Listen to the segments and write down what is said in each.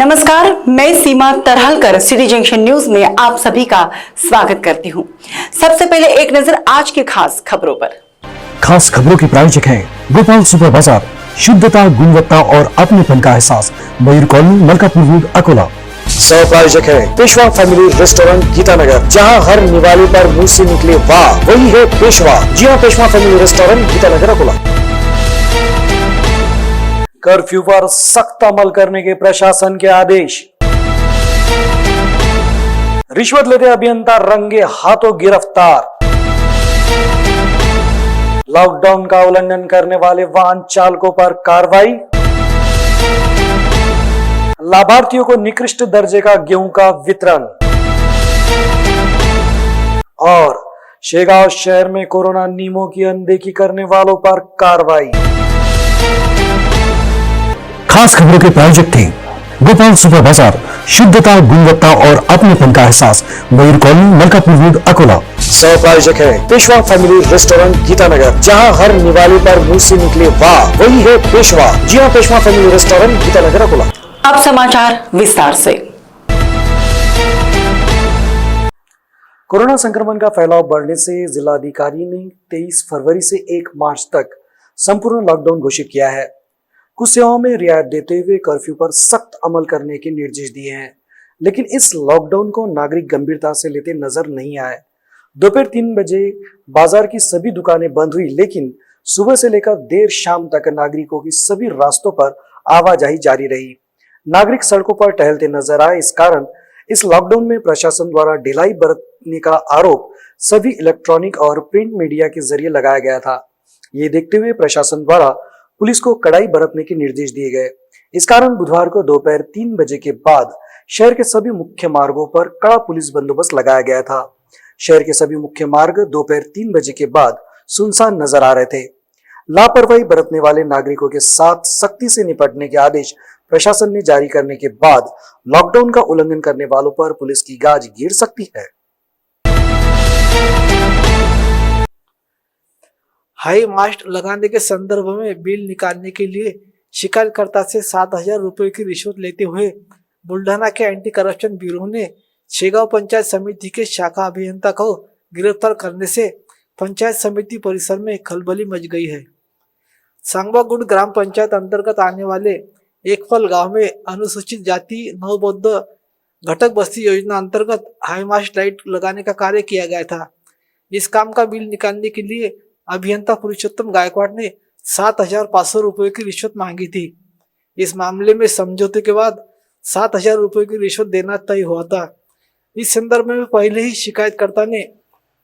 नमस्कार, मैं सीमा तरहलकर city junction news में आप सभी का स्वागत करती हूं। सबसे पहले एक नजर आज के खास खबरों पर। खास खबरों की प्रायोजक है गोपाल सुपर बाजार, शुद्धता, गुणवत्ता और अपनेपन का एहसास, मयूर कॉलोनी, मलकापुर रोड, अकोला। सह प्रायोजक है पेशवा फैमिली रेस्टोरेंट, गीतानगर, जहां हर निवाले पर मुंह से निकले वाह वही है पेशवा। जी हां, Peshwa family restaurant, Geeta Nagar, Akola. Curfew पर सख्त अमल करने के प्रशासन के आदेश। रिश्वत लेते अभियंता रंगे हाथों गिरफ्तार। लॉकडाउन का उल्लंघन करने वाले वाहन चालकों पर कार्रवाई। लाभार्थियों को निकृष्ट दर्जे का गेहूं का वितरण। और शेगांव शहर में कोरोना नियमों की अनदेखी करने वालों पर कार्रवाई। खास खबरों के प्रायोजक थे गोपाल सुपर बाजार, शुद्धता, गुणवत्ता और अपनेपन का एहसास, मयूर कॉलोनी, मलकापुर रोड, अकोला। सह प्रायोजक है पेशवा फैमिली रेस्टोरेंट, गीतानगर, जहां हर निवाले पर मुंह से निकले वाह वही है पेशवा। जी हां, पेशवा फैमिली रेस्टोरेंट, गीतानगर, अकोला। अब समाचार विस्तार से। कोरोना संक्रमण का फैलाव बढ़ने से जिलाधिकारी ने 23 फरवरी से 1 मार्च तक संपूर्ण लॉकडाउन घोषित किया है। कुछ सेवाओं में रियायत देते हुए कर्फ्यू पर सख्त अमल करने के निर्देश दिए हैं, लेकिन इस लॉकडाउन को नागरिक गंभीरता से लेते नजर नहीं आए। दोपहर 3 बजे बाजार की सभी दुकानें बंद हुई, लेकिन सुबह से लेकर देर शाम तक नागरिकों की सभी रास्तों पर आवाजाही जारी रही। नागरिक सड़कों पर टहलते नजर आए। इस कारण इस लॉकडाउन में प्रशासन द्वारा ढिलाई बरतने का आरोप सभी इलेक्ट्रॉनिक और प्रिंट मीडिया के जरिए लगाया गया था। ये देखते हुए प्रशासन द्वारा पुलिस को कड़ाई बरतने के निर्देश दिए गए। इस कारण बुधवार को दोपहर 3 बजे के बाद शहर के सभी मुख्य मार्गों पर कड़ा पुलिस बंदोबस्त लगाया गया था। शहर के सभी मुख्य मार्ग दोपहर 3 बजे के बाद सुनसान नजर आ रहे थे। लापरवाही बरतने वाले नागरिकों के साथ सख्ती से निपटने के आदेश प्रशासन ने जारी करने के बाद लॉकडाउन का उल्लंघन करने वालों पर पुलिस की गाज गिर सकती है। हाई मास्ट लगाने के संदर्भ में बिल निकालने के लिए शिकायतकर्ता से 7,000 रुपए की रिश्वत लेते हुए बुल्ढाना के एंटी करप्शन ब्यूरो ने शेगांव पंचायत समिति के शाखा अभियंता को गिरफ्तार करने से पंचायत समिति परिसर में खलबली मच गई है। सांगवागुड़ ग्राम पंचायत अंतर्गत आने वाले एकफल गांव में अनुसूचित जाति नवबौद्ध घटक बस्ती योजना अंतर्गत हाई मास्ट लाइट लगाने का कार्य किया गया था। इस काम का बिल निकालने के लिए अभियंता पुरुषोत्तम गायकवाड़ ने 7,500 रुपए की रिश्वत मांगी थी। इस मामले में समझौते के बाद 7,000 रुपए की रिश्वत देना तय हुआ था। इस संदर्भ में पहले ही शिकायतकर्ता ने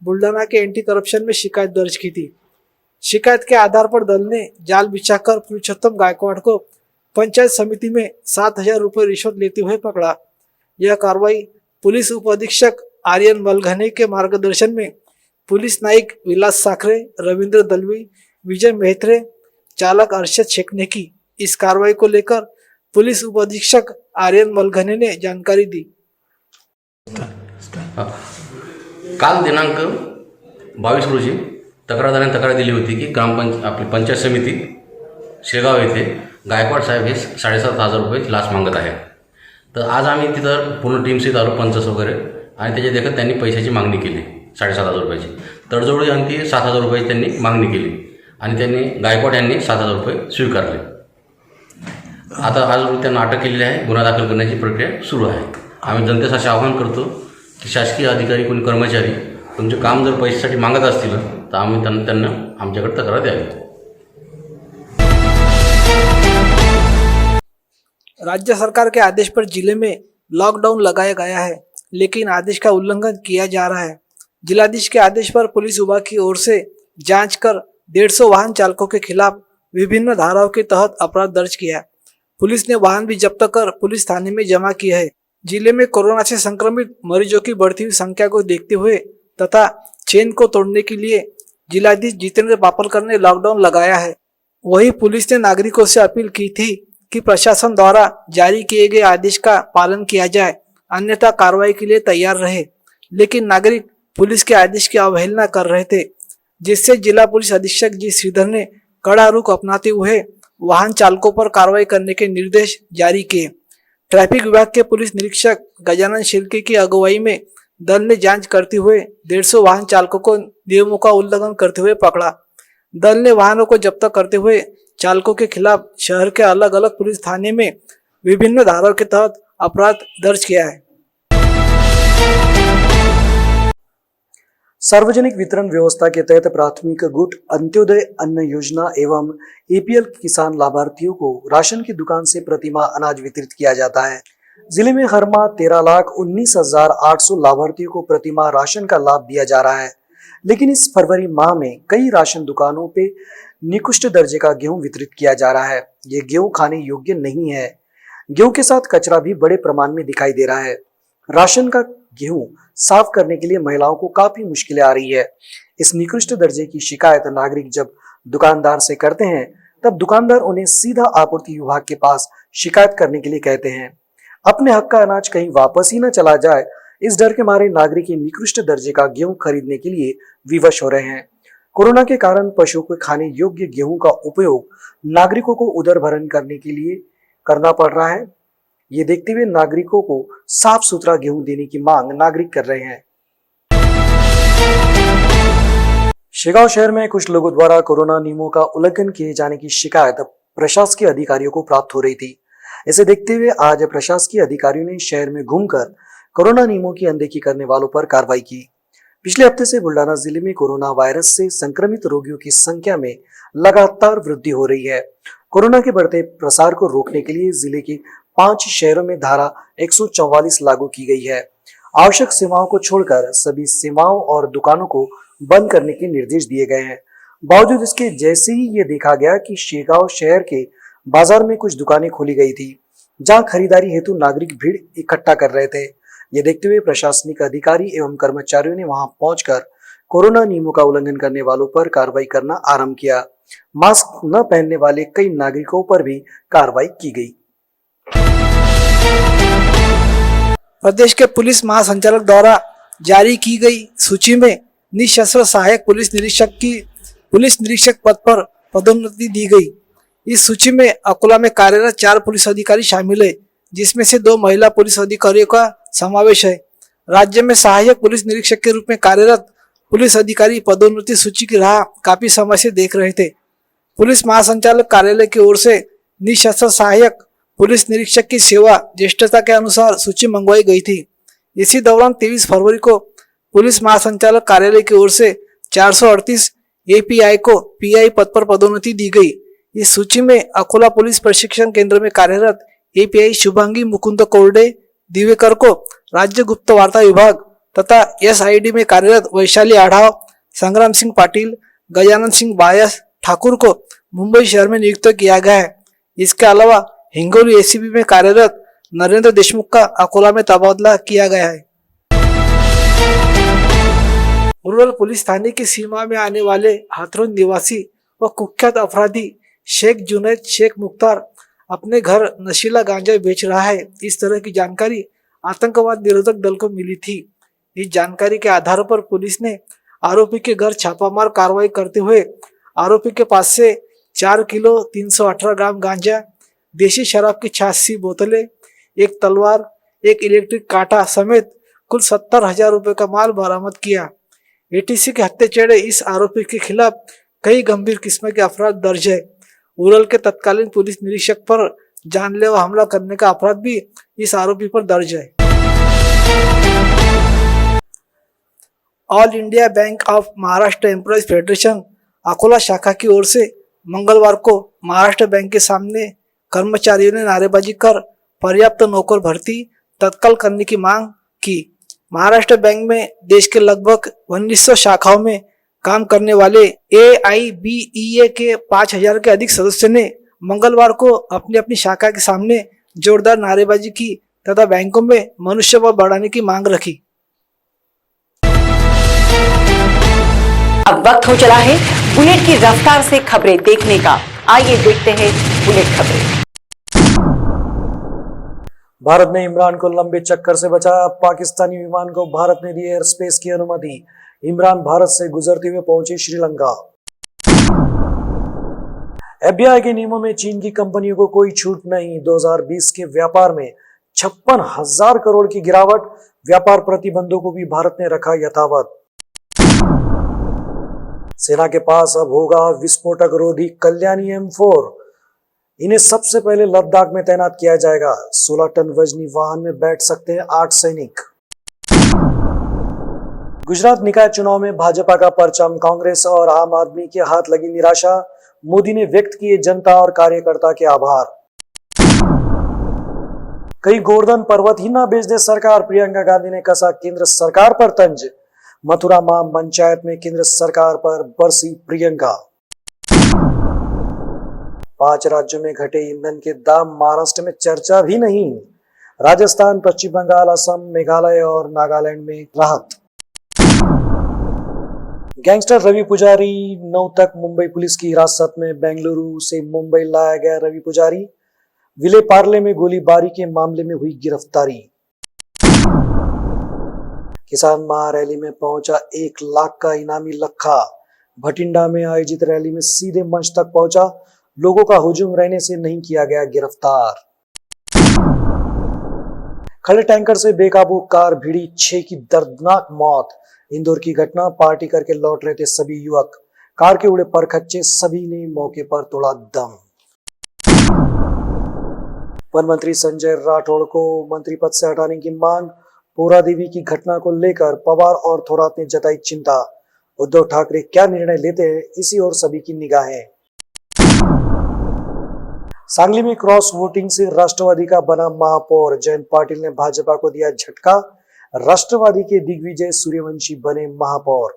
बुल्ढाना के एंटी करप्शन में शिकायत दर्ज की थी। शिकायत के आधार पर दल ने जाल बिछाकर पुरुषोत्तम गायकवाड़ को पंचायत समिति में 7,000 रुपए रिश्वत लेते हुए पकड़ा। यह कार्रवाई पुलिस उप अधीक्षक आर्यन मलघने के मार्गदर्शन में पुलिस नायक विलास साखरे, रविंद्र दलवी, विजय मेहत्रे, चालक अर्शद शेख ने की। इस कार्रवाई को लेकर पुलिस उप अधीक्षक आर्यन मलघने ने जानकारी दी। काल दिनांक 22 रोजी तक्रारदाराने तक्रार दिली होती की आपली पंचायत समिती शेगाव येथे गायकवाड साहेब हे 7,500 रुपये लाच मागत आहे। तर आज आम्ही तिथं पूर्ण टीमसहित आलो, पंचस वगैरे, आणि त्याच्या देखत त्यांनी पैशाची मागणी केली 7,500 रुपयाची। तडजोडी आणखी 7,000 रुपयाची त्यांनी मागणी केली आणि त्यांनी गायकवाड यांनी 7,000 रुपये स्वीकारले। आता आज त्यांना अटक केलेली आहे, गुन्हा दाखल करण्याची प्रक्रिया सुरू आहे। आम्ही जनतेस असे आवाहन करतो की शासकीय अधिकारी कोणी कर्मचारी तुमचे काम जर पैशासाठी मागत असतील तर आम्ही त्यांना आमच्याकडे तक्रार द्यावी। राज्य सरकार के आदेश पर जिले में लॉकडाउन लगाया गया है, लेकिन आदेश का उल्लंघन किया जा रहा है। जिलाधीश के आदेश पर पुलिस विभाग की ओर से जांच कर 150 वाहन चालकों के खिलाफ विभिन्न धाराओं के तहत अपराध दर्ज किया। पुलिस ने वाहन भी जब्त कर पुलिस थाने में जमा किया है। जिले में कोरोना से संक्रमित मरीजों की बढ़ती हुई संख्या को देखते हुए तथा चेन को तोड़ने के लिए जिलाधीश जितेंद्र पापलकर ने लॉकडाउन लगाया है। वहीं पुलिस ने नागरिकों से अपील की थी कि प्रशासन द्वारा जारी किए गए आदेश का पालन किया जाए, अन्यथा कार्रवाई के लिए तैयार रहे। लेकिन नागरिक पुलिस के आदेश की अवहेलना कर रहे थे, जिससे जिला पुलिस अधीक्षक जी श्रीधर ने कड़ा रुख अपनाते हुए वाहन चालकों पर कार्रवाई करने के निर्देश जारी किए। ट्रैफिक विभाग के पुलिस निरीक्षक गजानन शिर्के की अगुवाई में दल ने जांच करते हुए 150 वाहन चालकों को नियमों का उल्लंघन करते हुए पकड़ा। दल ने वाहनों को जब्त करते हुए चालकों के खिलाफ शहर के अलग अलग पुलिस थाने में विभिन्न धाराओं के तहत अपराध दर्ज किया है। सार्वजनिक वितरण व्यवस्था के तहत प्राथमिक गुट अंत्योदय अन्न योजना एवं एपीएल किसान लाभार्थियों को राशन की दुकान से प्रतिमाह अनाज वितरित किया जाता है। जिले में हर माह 13,19,800 लाभार्थियों को प्रतिमाह राशन का लाभ दिया जा रहा है, लेकिन इस फरवरी माह में कई राशन दुकानों पे निकृष्ट दर्जे का गेहूं वितरित किया जा रहा है। ये गेहूं खाने योग्य नहीं है। गेहूं के साथ कचरा भी बड़े प्रमाण में दिखाई दे रहा है। राशन का गेहूं साफ करने के लिए महिलाओं को काफी मुश्किलें आ रही है। इस निकृष्ट दर्जे की शिकायत नागरिक जब दुकानदार से करते हैं, तब दुकानदार उन्हें सीधा आपूर्ति विभाग के पास शिकायत करने के लिए कहते हैं। अपने हक का अनाज कहीं वापस ही न चला जाए, इस डर के मारे नागरिक निकृष्ट दर्जे का गेहूं खरीदने के लिए विवश हो रहे हैं। कोरोना के कारण पशुओं को खाने योग्य गेहूं का उपयोग नागरिकों को उदरभरण करने के लिए करना पड़ रहा है। ये देखते हुए नागरिकों को साफ सुथरा गेहूं देने की मांग नागरिक कर रहे हैं। शेगांव शहर में कुछ लोगों द्वारा कोरोना नियमों का उल्लंघन किए जाने की शिकायत प्रशासकीय अधिकारियों को प्राप्त हो रही थी। इसे देखते हुए आज प्रशासकीय अधिकारियों ने शहर में घूमकर कोरोना नियमों की अनदेखी करने वालों पर कार्रवाई की। पिछले हफ्ते से बुल्डाना जिले में कोरोना वायरस से संक्रमित रोगियों की संख्या में लगातार वृद्धि हो रही है। कोरोना के बढ़ते प्रसार को रोकने के लिए जिले के 5 शहरों में धारा 144 लागू की गई है। आवश्यक सेवाओं को छोड़कर सभी सेवाओं और दुकानों को बंद करने के निर्देश दिए गए हैं। बावजूद इसके जैसे ही ये देखा गया कि शेगांव शहर के बाजार में कुछ दुकानें खोली गई थी, जहां खरीदारी हेतु नागरिक भीड़ इकट्ठा कर रहे थे। ये देखते हुए प्रशासनिक अधिकारी एवं कर्मचारियों ने वहां पहुंचकर कोरोना नियमों का उल्लंघन करने वालों पर कार्रवाई करना आरंभ किया। मास्क न पहनने वाले कई नागरिकों पर भी कार्रवाई की गई। प्रदेश के पुलिस महासंचालक द्वारा जारी की गई सूची में निःशस्त्र सहायक पुलिस निरीक्षक पद पर पदोन्नति दी गई। इस सूची में अकोला में कार्यरत 4 पुलिस अधिकारी शामिल है, जिसमें से 2 महिला पुलिस अधिकारियों का समावेश है। राज्य में सहायक पुलिस निरीक्षक के रूप में कार्यरत पुलिस अधिकारी पदोन्नति सूची की राह काफी समय से देख रहे थे। पुलिस महासंचालक कार्यालय की ओर से निःशस्त्र सहायक पुलिस निरीक्षक की सेवा ज्येष्ठता के अनुसार सूची मंगवाई गई थी। इसी दौरान 23 फरवरी को पुलिस महासंचालक कार्यालय की ओर से 438 एपीआई को पीआई पद पर पदोन्नति दी गई। इस सूची में अकोला पुलिस प्रशिक्षण केंद्र में कार्यरत एपीआई शुभांगी मुकुंद कोरडे दिवेकर को राज्य गुप्त वार्ता विभाग तथा एसआईडी में कार्यरत वैशाली आढ़ाव, संग्राम सिंह पाटिल, गजानन सिंह बायस ठाकुर को मुंबई शहर में नियुक्त किया गया है। इसके अलावा हिंगोली एसीबी में कार्यरत नरेंद्र देशमुख का अकोला में तबादला किया गया है। रूरल पुलिस थाने की सीमा में आने वाले हाथरस निवासी व कुख्यात अपराधी शेख जुनैद शेख मुख्तार अपने घर नशीला गांजा बेच रहा है। इस तरह की जानकारी आतंकवाद निरोधक दल को मिली थी। इस जानकारी के आधार पर पुलिस ने आरोपी के घर छापामार कार्रवाई करते हुए आरोपी के पास से 4 किलो 318 ग्राम गांजा, देशी शराब की 86 बोतलें, एक तलवार, एक इलेक्ट्रिक कांटा समेत कुल 70,000 रुपए का माल बरामद किया। एटीसी के हत्थे चढ़े इस आरोपी के खिलाफ कई गंभीर किस्म के अपराध दर्ज है। उरल के तत्कालीन पुलिस निरीक्षक पर जानलेवा हमला करने का अपराध भी इस आरोपी पर दर्ज है। All India bank of Maharashtra employees federation Akola शाखा की ओर से मंगलवार को महाराष्ट्र बैंक के सामने कर्मचारियों ने नारेबाजी कर पर्याप्त नौकर भर्ती तत्काल करने की मांग की। महाराष्ट्र बैंक में देश के लगभग 1900 शाखाओं में काम करने वाले AIBEA के 5000 के अधिक सदस्यों ने मंगलवार को अपनी अपनी शाखा के सामने जोरदार नारेबाजी की तथा बैंकों में मनुष्यबल बढ़ाने की मांग रखी। अब वक्त हो चला है बुलेट की रफ्तार से खबरें देखने का। आइए देखते हैं बुलेट खबरें। भारत ने इमरान को लंबे चक्कर से बचाया। पाकिस्तानी विमान को भारत ने दी एयर स्पेस की अनुमति। इमरान भारत से गुजरते हुए पहुंचे श्रीलंका। FBI के नियमों में चीन की कंपनियों को कोई छूट नहीं। 2020 के व्यापार में 56,000 करोड़ की गिरावट। व्यापार प्रतिबंधों को भी भारत ने रखा यथावत। सेना के पास अब होगा विस्फोटक रोधी कल्याणी M4। इन्हें सबसे पहले लद्दाख में तैनात किया जाएगा। 16 टन वजनी वाहन में बैठ सकते हैं 8 सैनिक। गुजरात निकाय चुनाव में भाजपा का परचम, कांग्रेस और आम आदमी के हाथ लगी निराशा। मोदी ने व्यक्त किए जनता और कार्यकर्ता के आभार। कई गोवर्धन पर्वत ही ना बेच दे सरकार, प्रियंका गांधी ने कसा केंद्र सरकार पर तंज। मथुरा मां पंचायत में केंद्र सरकार पर बरसी प्रियंका। 5 राज्यों में घटे ईंधन के दाम, महाराष्ट्र में चर्चा भी नहीं। राजस्थान, पश्चिम बंगाल, असम, मेघालय और नागालैंड में राहत। गैंगस्टर रवि पुजारी 9 तक मुंबई पुलिस की हिरासत में। बेंगलुरु से मुंबई लाया गया रवि पुजारी। विले पार्ले में गोलीबारी के मामले में हुई गिरफ्तारी। किसान महारैली में पहुंचा 1 लाख का इनामी लखा। भटिंडा में आयोजित रैली में सीधे मंच तक पहुंचा। लोगों का हुजूम रहने से नहीं किया गया गिरफ्तार। खड़े टैंकर से बेकाबू कार भिड़ी, 6 की दर्दनाक मौत। इंदौर की घटना, पार्टी करके लौट रहे थे सभी युवक। कार के उड़े परखच्चे, सभी ने मौके पर तोड़ा दम। वन मंत्री संजय राठौड़ को मंत्री पद से हटाने की मांग। पोरा देवी की घटना को लेकर पवार और थोरात ने जताई चिंता। उद्धव ठाकरे क्या निर्णय लेते हैं, इसी और सभी की निगाहें। सांगली में क्रॉस वोटिंग से राष्ट्रवादी का बना महापौर। जयंत पाटिल ने भाजपा को दिया झटका। राष्ट्रवादी के दिग्विजय सूर्यवंशी बने महापौर।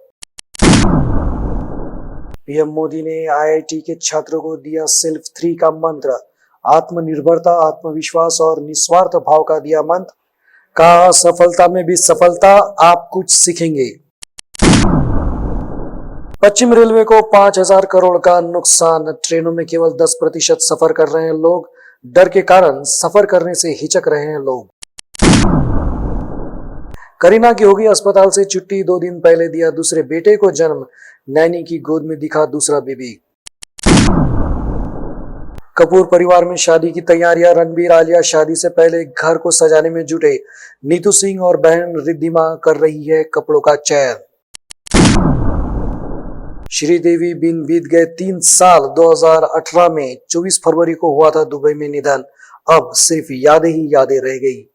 पीएम मोदी ने आईआईटी के छात्रों को दिया सेल्फ 3 का मंत्र। आत्मनिर्भरता, आत्मविश्वास और निस्वार्थ भाव का दिया मंत्र। कहा, असफलता में भी सफलता, आप कुछ सीखेंगे। पश्चिम रेलवे को 5,000 करोड़ का नुकसान। ट्रेनों में केवल 10% सफर कर रहे हैं लोग। डर के कारण सफर करने से हिचक रहे हैं लोग। करीना की होगी अस्पताल से छुट्टी। 2 दिन पहले दिया दूसरे बेटे को जन्म। नैनी की गोद में दिखा दूसरा बेबी। कपूर परिवार में शादी की तैयारियां। रणबीर आलिया शादी से पहले घर को सजाने में जुटे। नीतू सिंह और बहन रिद्धिमा कर रही है कपड़ों का चयन। श्रीदेवी बिन बीत गए 3 साल। 2018 में 24 फरवरी को हुआ था दुबई में निधन। अब सिर्फ यादें ही यादें रह गई।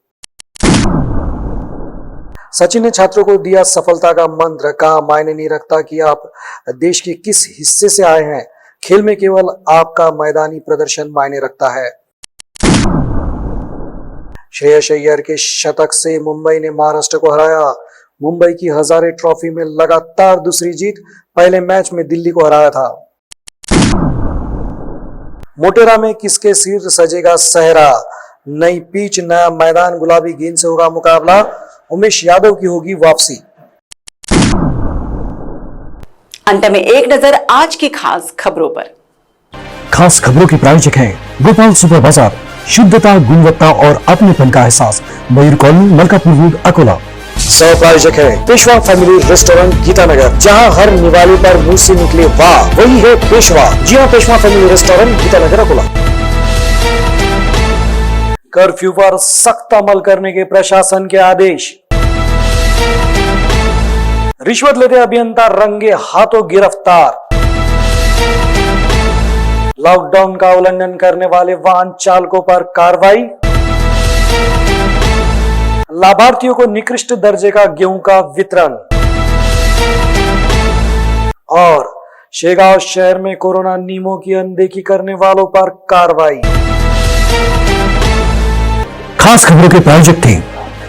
सचिन ने छात्रों को दिया सफलता का मंत्र। कहा, मायने नहीं रखता कि आप देश के किस हिस्से से आए हैं, खेल में केवल आपका मैदानी प्रदर्शन मायने रखता है। श्रेयस अय्यर के शतक से मुंबई ने महाराष्ट्र को हराया। मुंबई की हजारे ट्रॉफी में लगातार दूसरी जीत। पहले मैच में दिल्ली को हराया था। मोटेरा में किसके सिर सजेगा सहरा। नई पिच, नया मैदान, गुलाबी गेंद से होगा मुकाबला। उमेश यादव की होगी वापसी। अंत में एक नजर आज की खास खबरों पर। खास खबरों के प्रायोजक हैं गोपाल सुपर बाजार। शुद्धता, गुणवत्ता और अपनेपन का एहसास। मयूर कॉलोनी, मलकापुर रोड, अकोला। सह प्रायोजक है पेशवा फैमिली रेस्टोरेंट, गीतानगर, जहां हर निवाले पर मुंह से निकले वाह, वही है पेशवा। जी हां, Peshwa family restaurant, Geeta Nagar, Akola. Curfew पर सख्त अमल करने के प्रशासन के आदेश। रिश्वत लेते अभियंता रंगे हाथों गिरफ्तार। लॉकडाउन का उल्लंघन करने वाले वाहन चालकों पर कार्रवाई। लाभार्थियों को निकृष्ट दर्जे का गेहूं का वितरण। और शेगांव शहर में कोरोना नियमों की अनदेखी करने वालों पर कार्रवाई। खास खबरों के प्रायोजक थे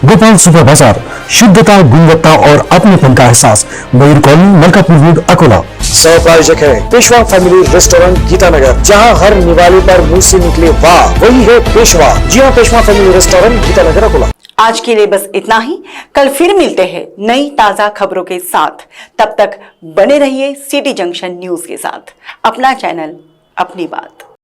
गोपाल सुपर बाजार। शुद्धता, गुणवत्ता और अपनेपन का एहसास। मयूर कॉलोनी, मलकापुर रोड, अकोला। सह प्रायोजक है पेशवा फैमिली रेस्टोरेंट, गीतानगर, जहां हर निवाले पर मुंह से निकले वाह, वही है पेशवा। जी हां, पेशवा फैमिली रेस्टोरेंट, गीतानगर, अकोला। आज के लिए बस इतना ही। कल फिर मिलते हैं नई ताजा खबरों के साथ। तब तक बने रहिए सिटी जंक्शन न्यूज के साथ। अपना चैनल, अपनी बात।